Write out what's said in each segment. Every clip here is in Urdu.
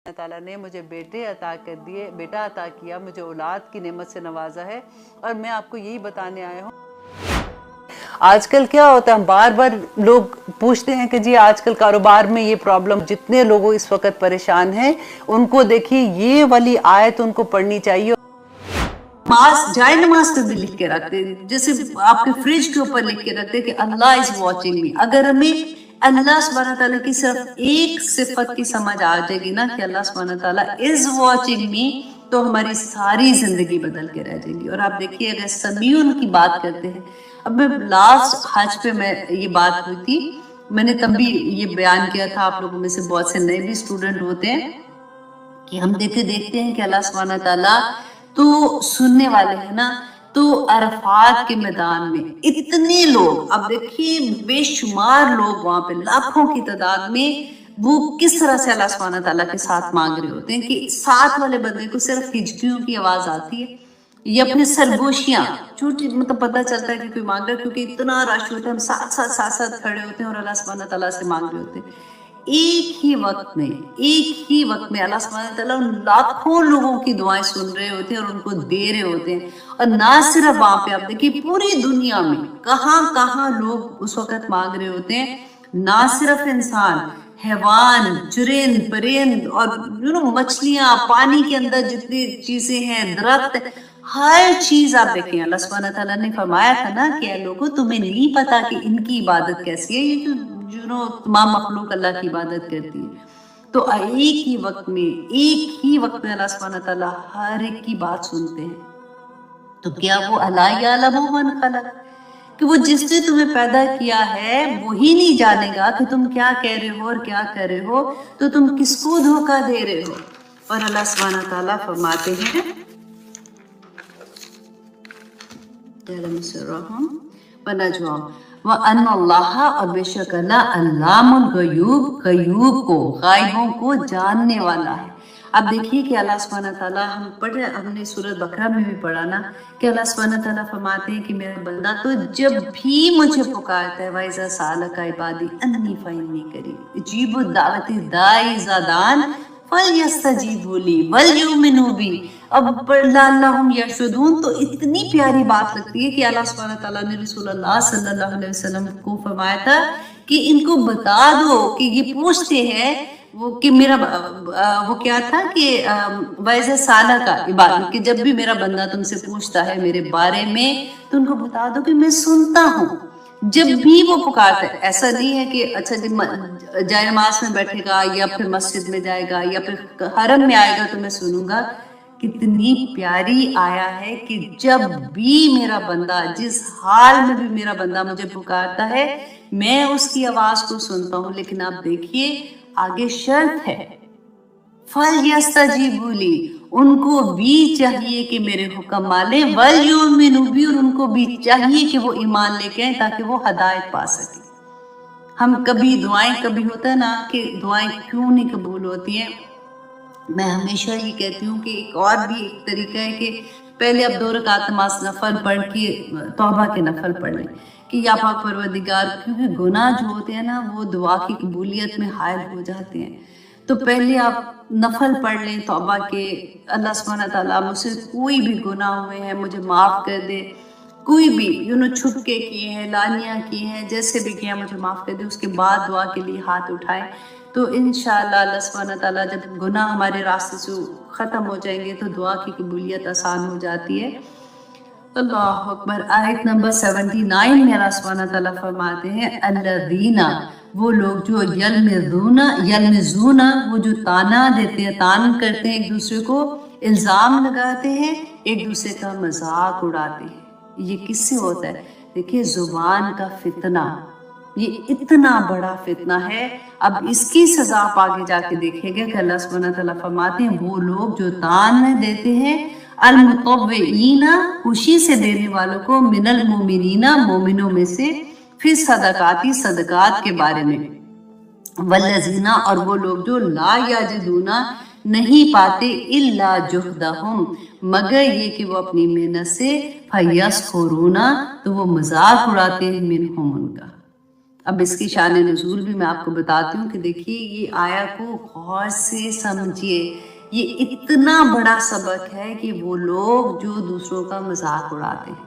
اللہ تعالیٰ نے مجھے بیٹا عطا کیا، مجھے اولاد کی نعمت سے نوازا ہے، اور میں آپ کو یہی بتانے آیا ہوں۔ آج کل کیا ہوتا ہے، ہم بار بار لوگ پوچھتے ہیں کہ جی آج کل کاروبار میں یہ پرابلم، جتنے لوگوں اس وقت پریشان ہیں ان کو دیکھیے یہ والی آیت ان کو پڑھنی چاہیے۔ جائے نماز پہ بھی لکھ کے رکھتے ہیں، جیسے آپ کے فریج کے اوپر لکھ کے رکھتے ہیں کہ اللہ از واچنگ می۔ اگر ہمیں اللہ سبحانہ تعالیٰ کی صرف ایک صفت کی سمجھ آ جائے گی نا کہ اللہ سبحانہ تعالیٰ از واچنگ می، تو ہماری ساری زندگی بدل کے رہ جائے گی۔ اور آپ دیکھیے اگر سمیعن کی بات کرتے ہیں، اب میں لاسٹ حج پہ میں یہ بات ہوئی تھی، میں نے تب بھی یہ بیان کیا تھا، آپ لوگوں میں سے بہت سے نئے بھی اسٹوڈنٹ ہوتے ہیں کہ ہم دیکھتے ہیں کہ اللہ سبحانہ تعالیٰ تو سننے والے ہیں نا، تو عرفات کے میدان میں اتنے لوگ، اب دیکھیے بے شمار لوگ وہاں پہ لاکھوں کی تعداد میں، وہ کس طرح سے اللہ سبحانہ تعالیٰ کے ساتھ مانگ رہے ہوتے ہیں کہ ساتھ والے بندے کو صرف ہجکیوں کی آواز آتی ہے یا پھر سرگوشیاں چھوٹی، مطلب پتہ چلتا ہے کہ کوئی مانگ رہا ہے، کیونکہ اتنا رش ہوتا ہے، ہم ساتھ کھڑے ہوتے ہیں اور اللہ سبحانہ تعالیٰ سے مانگ رہے ہوتے ہیں۔ ایک ہی وقت میں اللہ سبحانہ تعالیٰ لاکھوں لوگوں کی دعائیں سن رہے ہوتے ہیں اور ان کو دے رہے ہوتے ہیں۔ اور نہ صرف وہاں پہ، آپ دیکھیے پوری دنیا میں کہاں لوگ اس وقت مانگ رہے ہوتے ہیں، نہ صرف انسان، حیوان، چرند پرند اور مچھلیاں، پانی کے اندر جتنی چیزیں ہیں، درخت، ہر چیز آپ دیکھیں اللہ سبحانہ تعالیٰ نے فرمایا تھا نا کہ اے لوگوں تمہیں نہیں پتا کہ ان کی عبادت کیسی ہے، یہ جو تمام مخلوق اللہ کی عبادت کرتی ہے۔ تو ایک ہی وقت میں اللہ سبحانہ تعالیٰ ہر ایک کی بات سنتے ہیں۔ تو کیا وہ الا یعلم من خلق، کہ وہ جس نے تمہیں پیدا کیا ہے وہی نہیں جانے گا کہ تم کیا کہہ رہے ہو اور کیا کر رہے ہو، تو تم کس کو دھوکہ دے رہے ہو؟ اور اللہ سبحانہ تعالیٰ فرماتے ہیں وَأَنَّ اللَّهَ، اور بے شک اللہ علام الغیوب، غیوب کو، غائبوں کو جاننے والا ہے۔ اب دیکھیے کہ اللہ سبحانہ تعالیٰ، ہم نے سورۃ بقرہ میں بھی پڑھا نا کہ اللہ سبحانہ تعالیٰ فرماتے ہیں کہ میرا بندہ تو جب بھی مجھے پکارتا ہے، وَإِذَا سَأَلَكَ عِبَادِي عَنِّي فَإِنِّي قَرِيبٌ أُجِيبُ دَعْوَةَ الدَّاعِ إِذَا دَعَانِ فَلْيَسْتَجِیبُوا لِی وَلْیُؤْمِنُوا بِی۔ اب لَعَلَّهُمْ یرشدون، تو اتنی پیاری بات لگتی ہے کہ اللہ سبحانہ تعالیٰ نے رسول اللہ صلی اللہ علیہ وسلم کو فرمایا تھا کہ ان کو بتا دو کہ یہ پوچھتے ہیں وہ کہ میرا وہ کیا تھا کہ ویسے سالہ کا عبادت، کہ جب بھی میرا بندہ تم سے پوچھتا ہے میرے بارے میں تو ان کو بتا دو کہ میں سنتا ہوں جب بھی وہ پکارتا ہے۔ ایسا نہیں ہے کہ اچھا جب جائے نماز میں بیٹھے گا یا پھر مسجد میں جائے گا یا پھر حرم میں آئے گا تو میں سنوں گا۔ کتنی پیاری آیا ہے کہ جب بھی میرا بندہ، جس حال میں بھی میرا بندہ مجھے پکارتا ہے، میں اس کی آواز کو سنتا ہوں۔ لیکن آپ دیکھیے آگے شرط ہے، فَلْيَسْتَجِیبُوا لِی، ان کو بھی چاہیے کہ میرے حکم مانیں، وَلْیُؤْمِنُوا بِی، اور ان کو بھی چاہیے کہ وہ ایمان لے کے آئیں تاکہ وہ ہدایت پا سکیں۔ ہم کبھی ہوتا ہے نا کہ دعائیں کیوں نہیں قبول ہوتی ہیں؟ میں ہمیشہ یہ کہتی ہوں کہ ایک اور بھی ایک طریقہ ہے کہ پہلے اب 2 رکعت نماز نفل پڑھ کے توبہ کے نفل پڑھ لیں کہ یا پاک پروردگار، کیونکہ گناہ جو ہوتے ہیں نا وہ دعا کی قبولیت میں حائل ہو جاتے ہیں۔ تو پہلے آپ نفل پڑھ لیں توبہ کے، اللہ سبحانہ تعالیٰ مجھ سے کوئی بھی گناہ ہوئے ہیں مجھے معاف کر دے، کوئی بھی چھپ کے کیے ہیں، لانیاں کی ہیں، جیسے بھی کیا مجھے معاف کر دے۔ اس کے بعد دعا کے لیے ہاتھ اٹھائیں تو انشاءاللہ اللہ سبحانہ تعالیٰ جب گناہ ہمارے راستے سے ختم ہو جائیں گے تو دعا کی قبولیت آسان ہو جاتی ہے۔ اللہ اکبر۔ آیت نمبر 79 میں اللہ سبحانہ تعالیٰ فرماتے ہیں الذین، وہ لوگ جو یلمزون، وہ جو تانا دیتے ہیں، تان کرتے ہیں، ایک دوسرے کو الزام لگاتے ہیں، ایک دوسرے کا مذاق اڑاتے ہیں۔ یہ کس سے ہوتا ہے؟ دیکھیے زبان کا فتنہ، یہ اتنا بڑا فتنہ ہے۔ اب اس کی سزا آپ آگے جا کے دیکھیں گے کہ اللہ سبحانہ تعالیٰ فرماتے ہیں وہ لوگ جو تان دیتے ہیں، المطوعین، خوشی سے دینے والوں کو، من المؤمنین، مومنوں میں سے، پھر صدقاتی، صدقات کے بارے میں، والذین، اور وہ لوگ جو لا یجدون، نہیں پاتے، الا جہدہم، مگر یہ کہ وہ اپنی محنت سے، فیسخرون، تو وہ مذاق اڑاتے ہیں، منہم، ان کا۔ اب اس کی شان نزول بھی میں آپ کو بتاتی ہوں کہ دیکھیے یہ آیا کو غور سے سمجھیے، یہ اتنا بڑا سبق ہے کہ وہ لوگ جو دوسروں کا مذاق اڑاتے ہیں.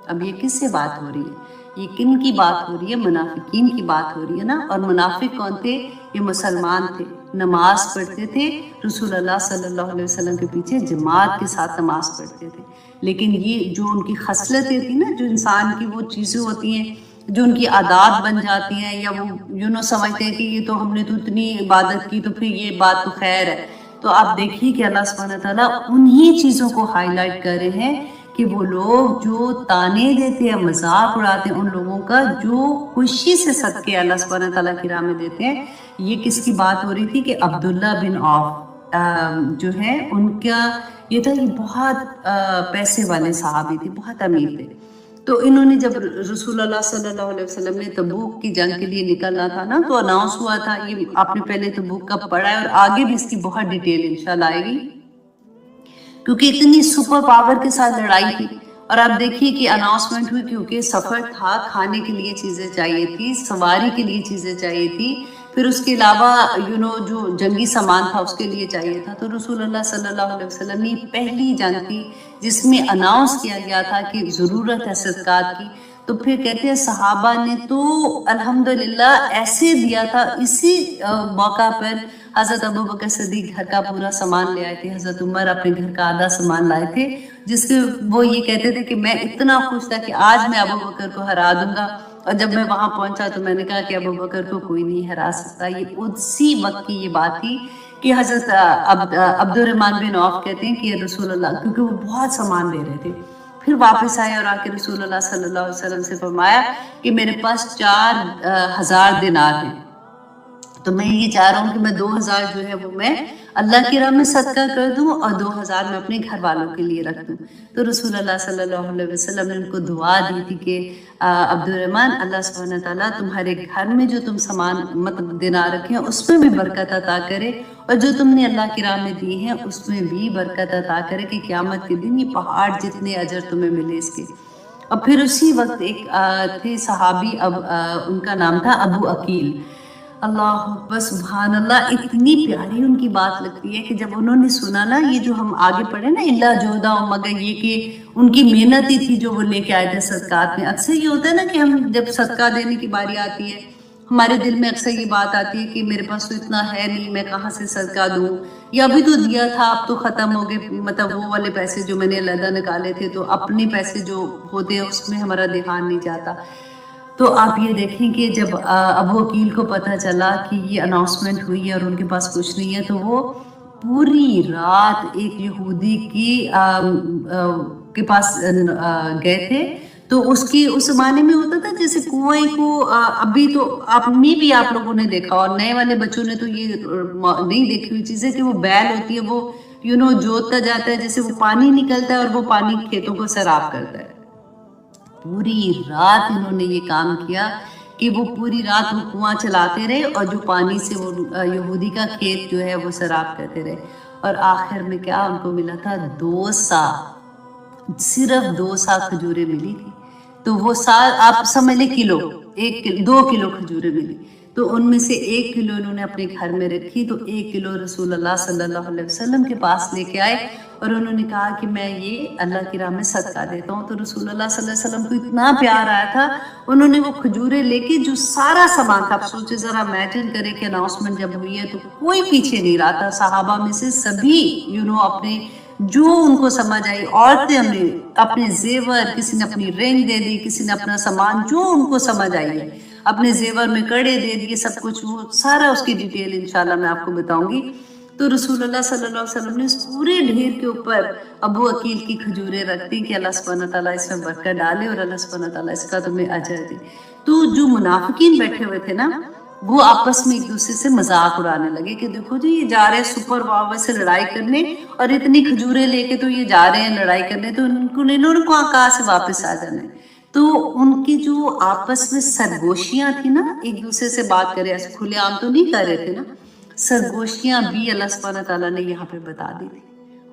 اب یہ کس سے بات ہو رہی ہے؟ یہ کن کی بات ہو رہی ہے؟ منافقین کی بات ہو رہی ہے نا. اور منافق کون تھے؟ یہ مسلمان تھے، نماز پڑھتے تھے، رسول اللہ صلی اللہ علیہ وسلم کے پیچھے جماعت کے ساتھ نماز پڑھتے تھے. لیکن یہ جو ان کی خصلتیں تھی نا، جو انسان کی وہ چیزیں ہوتی ہیں جو ان کی عادات بن جاتی ہیں، یا وہ سمجھتے ہیں کہ یہ تو ہم نے تو اتنی عبادت کی تو پھر یہ بات تو خیر ہے. تو آپ دیکھیے کہ اللہ سبحانہ تعالیٰ انہی چیزوں کو ہائی لائٹ کر رہے ہیں کہ وہ لوگ جو تانے دیتے ہیں، مذاق اڑاتے ہیں ان لوگوں کا جو خوشی سے صدقے اللہ سبحانہ تعالیٰ کی راہ میں دیتے ہیں. یہ کس کی بات ہو رہی تھی کہ عبداللہ بن عوف جو ہے ان کا یہ تھا، یہ بہت پیسے والے صحابی تھے، بہت امیر تھے. تو انہوں نے جب رسول اللہ صلی اللہ علیہ وسلم نے تبوک کی جنگ کے لیے نکلنا تھا نا، تو اناؤنس ہوا تھا، یہ آپ نے پہلے تبوک کا پڑھا ہے اور آگے بھی اس کی بہت ڈیٹیل انشاءاللہ آئے گی، کیونکہ اتنی سپر پاور کے ساتھ لڑائی تھی. اور آپ دیکھیے کہ اناؤنسمنٹ ہوئی، کیونکہ سفر تھا، کھانے کے لیے چیزیں چاہیے تھی، سواری کے لیے چیزیں چاہیے تھی، پھر اس کے علاوہ جو جنگی سامان تھا اس کے لیے چاہیے تھا. تو رسول اللہ صلی اللہ علیہ وسلم نے پہلی جنگ تھی جس میں اناؤنس کیا گیا تھا کہ ضرورت ہے صدقات کی. تو پھر کہتے ہیں صحابہ نے تو الحمدللہ ایسے دیا تھا. اسی موقع پر حضرت ابوبکر صدیق گھر کا پورا سامان لے آئے تھے، حضرت عمر اپنے گھر کا آدھا سامان لائے تھے، جس کے وہ یہ کہتے تھے کہ میں اتنا خوش تھا کہ آج میں ابوبکر کو ہرا دوں گا. اور جب میں وہاں پہنچا تو میں نے کہا کہ ابوبکر کو کوئی نہیں ہرا سکتا. یہ اسی وقت کی یہ بات تھی کہ حضرت عبد الرحمن بن عوف کہتے ہیں کہ رسول اللہ، کیونکہ وہ بہت سامان لے رہے تھے، پھر واپس آئے اور آ کے رسول اللہ صلی اللہ علیہ وسلم سے فرمایا کہ میرے پاس 4000 دینار ہیں، تو میں یہ چاہ رہا ہوں کہ میں 2000 جو ہے وہ میں اللہ کی راہ میں صدقہ کر دوں اور 2000 میں اپنے گھر والوں کے لیے رکھ دوں. تو رسول اللہ صلی اللہ علیہ وسلم نے ان کو دعا دی تھی کہ عبد الرحمن، اللہ سبحانہ تعالیٰ تمہارے گھر میں جو تم سامان مطلب دینار رکھے ہیں اس میں بھی برکت عطا کرے، اور جو تم نے اللہ کی راہ میں دی ہیں اس میں بھی برکت عطا کرے کہ قیامت کے دن یہ پہاڑ جتنے اجر تمہیں ملے اس کے. اور پھر اسی وقت ایک تھے صحابی، ان کا نام تھا ابو عقیل. اللہ اکبر سبحان اللہ، اتنی پیاری ان کی بات لگتی ہے کہ جب انہوں نے سنا نا یہ جو ہم آگے پڑھے نا اللہ جودا، مگر یہ کہ ان کی محنت ہی تھی جو وہ لے کے آئے تھے صدقات میں. اکثر یہ ہوتا ہے نا کہ ہم جب صدقہ دینے کی باری آتی ہے ہمارے دل میں اکثر یہ بات آتی ہے کہ میرے پاس تو اتنا ہے نہیں، میں کہاں سے صدقہ دوں، یا ابھی تو دیا تھا اب تو ختم ہو گئے، مطلب وہ والے پیسے جو میں نے علیحدہ نکالے تھے، تو اپنے پیسے جو ہوتے ہیں اس میں ہمارا دھیان نہیں جاتا. تو آپ یہ دیکھیں کہ جب ابو عقیل کو پتہ چلا کہ یہ اناؤنسمنٹ ہوئی ہے اور ان کے پاس کچھ نہیں ہے، تو وہ پوری رات ایک یہودی کے پاس گئے تھے. تو اس زمانے میں ہوتا تھا جیسے کنویں کو ابھی تو بھی آپ لوگوں نے دیکھا، اور نئے والے بچوں نے تو یہ نہیں دیکھی ہوئی چیزیں کہ وہ بیل ہوتی ہے، وہ جوتتا جاتا ہے، جیسے وہ پانی نکلتا ہے اور وہ پانی کھیتوں کو سیراب کرتا ہے. پوری رات انہوں نے یہ کام کیا کہ وہ پوری رات وہ کنواں چلاتے رہے اور جو پانی سے وہ یہودی کا کھیت جو ہے وہ سیراب کرتے رہے. اور آخر میں کیا ان کو ملا تھا؟ 2 سا، صرف 2 سا کھجوریں ملی تھی. تو وہ سال آپ سمجھ لیں کلو، 2 کلو کھجوریں ملی. تو ان میں سے 1 کلو انہوں نے اپنے گھر میں رکھی، تو 1 کلو رسول اللہ صلی اللہ علیہ وسلم کے پاس لے کے آئے اور انہوں نے کہا کہ میں یہ اللہ کی راہ میں صدقہ دیتا ہوں. تو رسول اللہ صلی اللہ علیہ وسلم کو اتنا پیار آیا تھا، انہوں نے وہ کھجوریں لے کے جو سارا سامان تھا، آپ سوچے ذرا امیجن کریں کہ اناؤنسمنٹ جب ہوئی ہے تو کوئی پیچھے نہیں رہا تھا. صحابہ میں سے سبھی اپنے جو ان کو سمجھ آئی، عورتیں نے اپنے زیور، کسی نے اپنی رنگ دے دی، کسی نے اپنا سامان جو ان کو سمجھ آئی ہے، اپنے زیور میں کڑے دے دیے، سب کچھ وہ سارا اس کی ڈیٹیل انشاءاللہ میں آپ کو بتاؤں گی. تو رسول اللہ صلی اللہ علیہ وسلم نے اس پورے ڈھیر کے اوپر ابو عقیل کی کھجوریں رکھ دی کہ اللہ سبحانہ تعالیٰ اس میں برکت ڈالے اور اللہ سبحانہ تعالیٰ اس کا تمہیں اجر دے. تو جو منافقین بیٹھے ہوئے تھے نا، وہ آپس میں ایک دوسرے سے مذاق اڑانے لگے کہ دیکھو جی یہ جا رہے ہیں سپر پاور سے لڑائی کرنے اور اتنی کھجوریں لے کے تو یہ جا رہے ہیں لڑائی کرنے، تو انہوں نے کہاں سے واپس آ جانا ہے. تو ان کی جو آپس میں سرگوشیاں تھی نا، ایک دوسرے سے بات کرے، ایسے کھلے عام تو نہیں کر رہے تھے نا، سرگوشیاں بھی اللہ سبحانہ تعالیٰ نے یہاں پہ بتا دی تھی.